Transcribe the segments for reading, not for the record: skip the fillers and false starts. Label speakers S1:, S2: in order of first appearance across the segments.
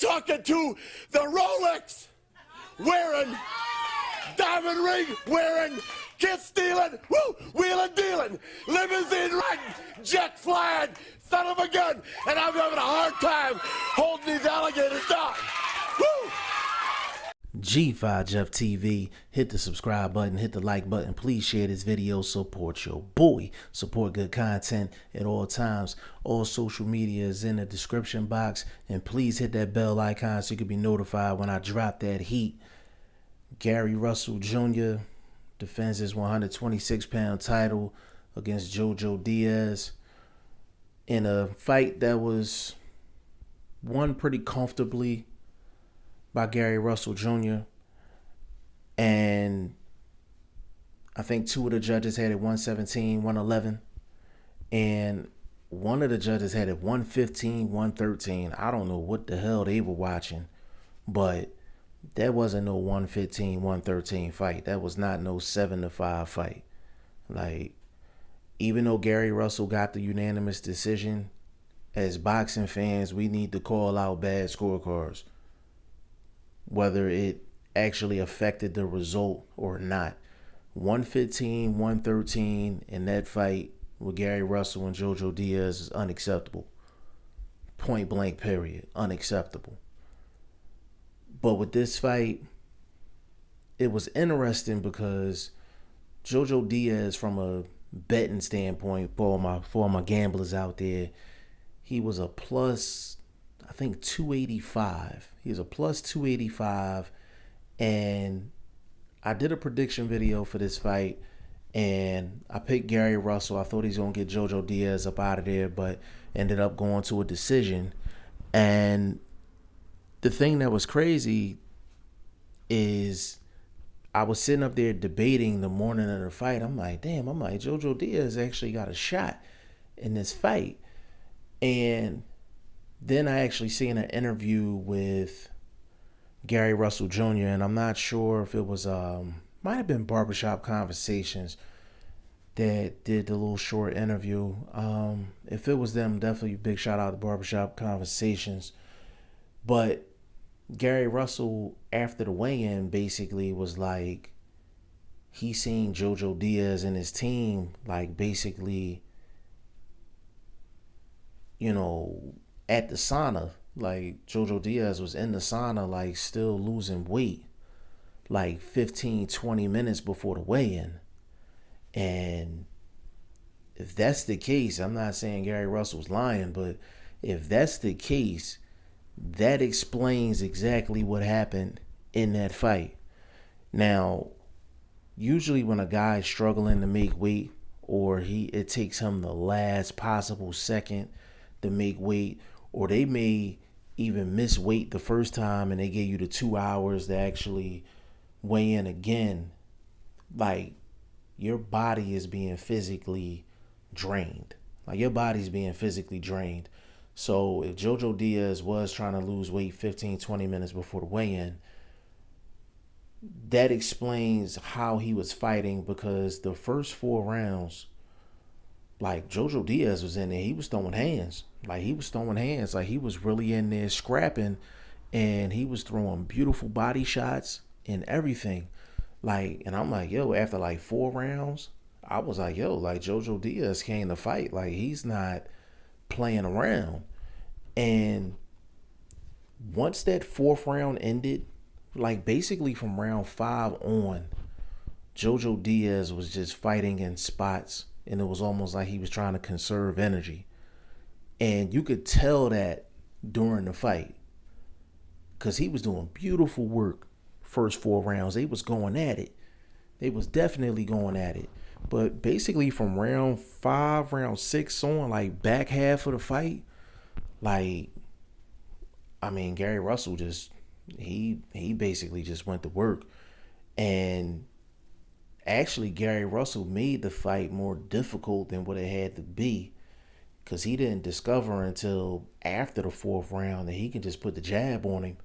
S1: You're talking to the Rolex wearing, diamond ring wearing, kiss stealing, wheeling dealing, limousine riding, jet flying, son of a gun, and I'm having a hard time holding these alligators down. Woo!
S2: G5 Jeff TV, hit the subscribe button, hit the like button. Please share this video. Support your boy. Support good content at all times. All social media is in the description box, and please hit that bell icon so you can be notified when I drop that heat. Gary Russell Jr. defends his 126-pound title against Jojo Diaz in a fight that was won pretty comfortably by Gary Russell Jr. And I think two of the judges had it 117, 111. And one of the judges had it 115, 113. I don't know what the hell they were watching, but that wasn't no 115, 113 fight. That was not no 7-5 fight. Like, even though Gary Russell got the unanimous decision, as boxing fans, we need to call out bad scorecards, whether it actually affected the result or not. 115, 113 in that fight with Gary Russell and Jojo Diaz is unacceptable. Point blank, period. Unacceptable. But with this fight, it was interesting because Jojo Diaz, from a betting standpoint, for all my gamblers out there, he was a plus, I think, 285. He was a plus 285, and I did a prediction video for this fight, and I picked Gary Russell. I thought he's going to get Jojo Diaz up out of there, but ended up going to a decision. And the thing that was crazy is I was sitting up there debating the morning of the fight. I'm like, Jojo Diaz actually got a shot in this fight. And then I actually seen an interview with Gary Russell Jr., and I'm not sure if it was, might have been Barbershop Conversations that did the little short interview. If it was them, definitely big shout out to Barbershop Conversations. But Gary Russell, after the weigh-in, basically was like, he seen Jojo Diaz and his team, like, basically, at the sauna. Like, Jojo Diaz was in the sauna, like, still losing weight, like 15, 20 minutes before the weigh-in. And if that's the case, I'm not saying Gary Russell's lying, but if that's the case, that explains exactly what happened in that fight. Now, usually when a guy's struggling to make weight, or it takes him the last possible second to make weight, or they may even miss weight the first time and they give you the 2 hours to actually weigh in again, like, your body is being physically drained. Like, your body's being physically drained. So if Jojo Diaz was trying to lose weight 15, 20 minutes before the weigh-in, that explains how he was fighting, because the first 4 rounds, like, Jojo Diaz was in there. He was throwing hands. Like, he was really in there scrapping, and he was throwing beautiful body shots and everything. Like, and I'm like, yo, after like 4 rounds, I was like, yo, like, Jojo Diaz came to fight. Like, he's not playing around. And once that 4th round ended, like, basically from round 5 on, Jojo Diaz was just fighting in spots, and it was almost like he was trying to conserve energy. And you could tell that during the fight, because he was doing beautiful work first 4 rounds. They was going at it. They was definitely going at it. But basically from round 5, round 6 on, like, back half of the fight, like, I mean, Gary Russell just, he basically just went to work. And actually, Gary Russell made the fight more difficult than what it had to be, because he didn't discover until after the 4th round that he can just put the jab on him,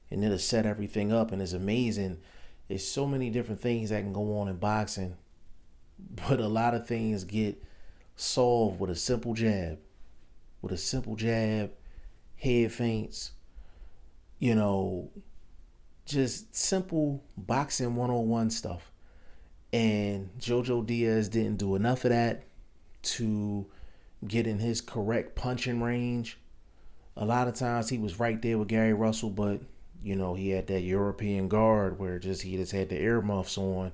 S2: and it'll set everything up. And it's amazing. There's so many different things that can go on in boxing, but a lot of things get solved with a simple jab. With a simple jab, head feints, you know, just simple boxing 101 stuff. And Jojo Diaz didn't do enough of that to get in his correct punching range. A lot of times he was right there with Gary Russell, but he had that European guard where he just had the earmuffs on,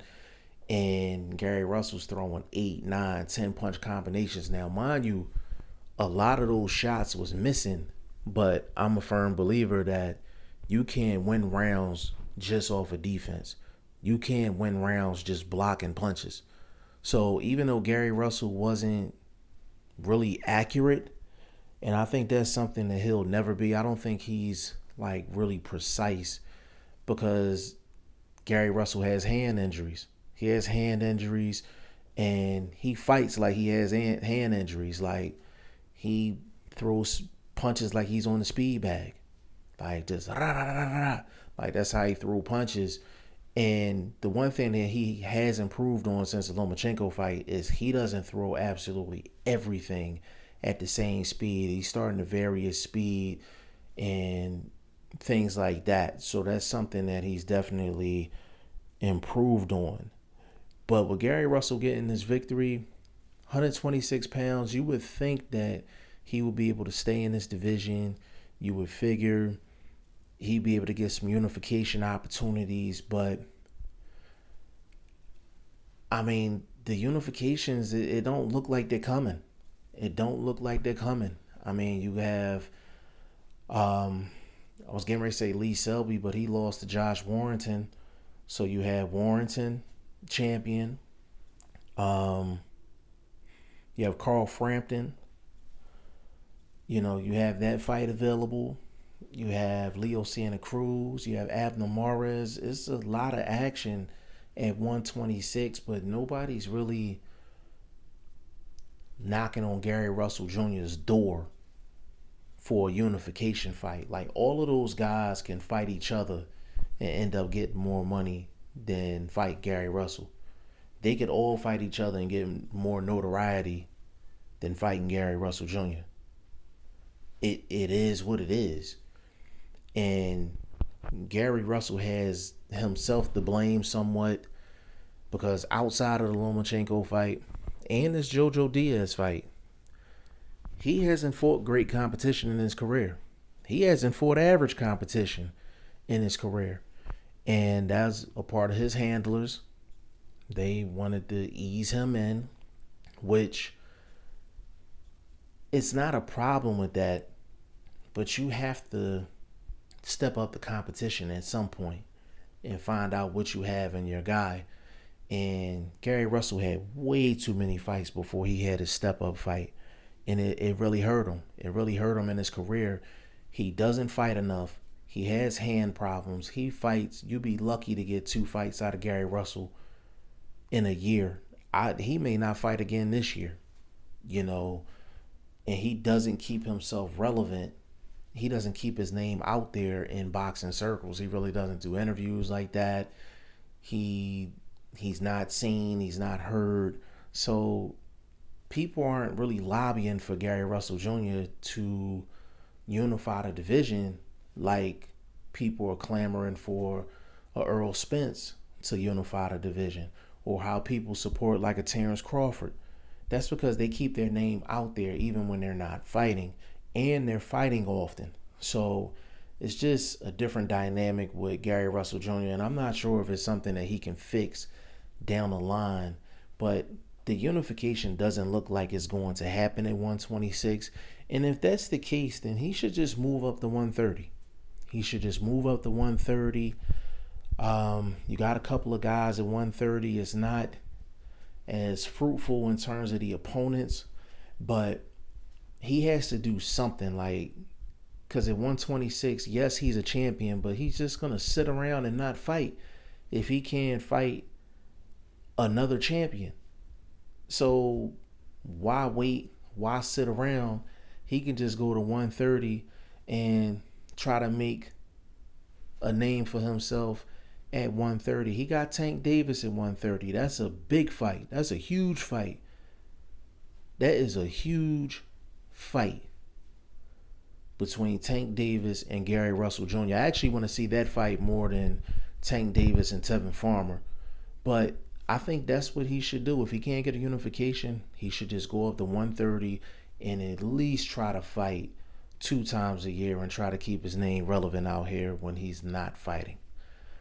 S2: and Gary Russell's throwing 8, 9, 10 punch combinations. Now, mind you, a lot of those shots was missing, but I'm a firm believer that you can't win rounds just off of defense. You can't win rounds just blocking punches. So even though Gary Russell wasn't really accurate, and I think that's something that he'll never be. I don't think he's like really precise because Gary Russell has hand injuries. He has hand injuries and he fights like he has hand injuries. Like he throws punches like he's on the speed bag. Like just rah, rah, rah, rah. Like that's how he threw punches. And the one thing that he has improved on since the Lomachenko fight is he doesn't throw absolutely everything at the same speed. He's starting to vary his speed and things like that. So that's something that he's definitely improved on. But with Gary Russell getting this victory, 126 pounds, you would think that he would be able to stay in this division. You would figure he'd be able to get some unification opportunities, but I mean, the unifications, it don't look like they're coming. It don't look like they're coming. I mean, you have, I was getting ready to say Lee Selby, but he lost to Josh Warrington. So you have Warrington, champion. You have Carl Frampton. You have that fight available. You have Leo Santa Cruz. You have Abner Mares. It's a lot of action at 126, but nobody's really knocking on Gary Russell Jr.'s door for a unification fight. Like all of those guys can fight each other and end up getting more money than fight Gary Russell. They could all fight each other and get more notoriety than fighting Gary Russell Jr. It is what it is. And Gary Russell has himself to blame somewhat because outside of the Lomachenko fight and this Jojo Diaz fight, he hasn't fought great competition in his career. He hasn't fought average competition in his career. And that's a part of his handlers. They wanted to ease him in, which it's not a problem with that, but you have to step up the competition at some point and find out what you have in your guy. And Gary Russell had way too many fights before he had his step up fight. And it really hurt him. It really hurt him in his career. He doesn't fight enough. He has hand problems. He fights. You'd be lucky to get 2 fights out of Gary Russell in a year. He may not fight again this year, and he doesn't keep himself relevant. He doesn't keep his name out there in boxing circles. He really doesn't do interviews like that. He's not seen. He's not heard. So people aren't really lobbying for Gary Russell Jr. to unify the division like people are clamoring for a Earl Spence to unify the division, or how people support like a Terrence Crawford. That's because they keep their name out there even when they're not fighting, and they're fighting often. So it's just a different dynamic with Gary Russell Jr., and I'm not sure if it's something that he can fix down the line, but the unification doesn't look like it's going to happen at 126. And if that's the case, then he should just move up to 130. He should just move up to 130. You got a couple of guys at 130. It's not as fruitful in terms of the opponents, but he has to do something, because at 126, yes, he's a champion, but he's just going to sit around and not fight if he can't fight another champion. So why wait? Why sit around? He can just go to 130 and try to make a name for himself at 130. He got Tank Davis at 130. That's a big fight. That's a huge fight. That is a huge fight between Tank Davis and Gary Russell Jr. I actually want to see that fight more than Tank Davis and Tevin Farmer. But I think that's what he should do. If he can't get a unification, he should just go up to 130 and at least try to fight 2 times a year and try to keep his name relevant out here when he's not fighting.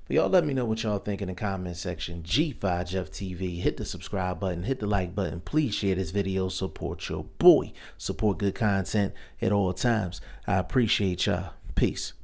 S2: But y'all let me know what y'all think in the comment section. G5 Jeff TV. Hit the subscribe button. Hit the like button. Please share this video. Support your boy. Support good content at all times. I appreciate y'all. Peace.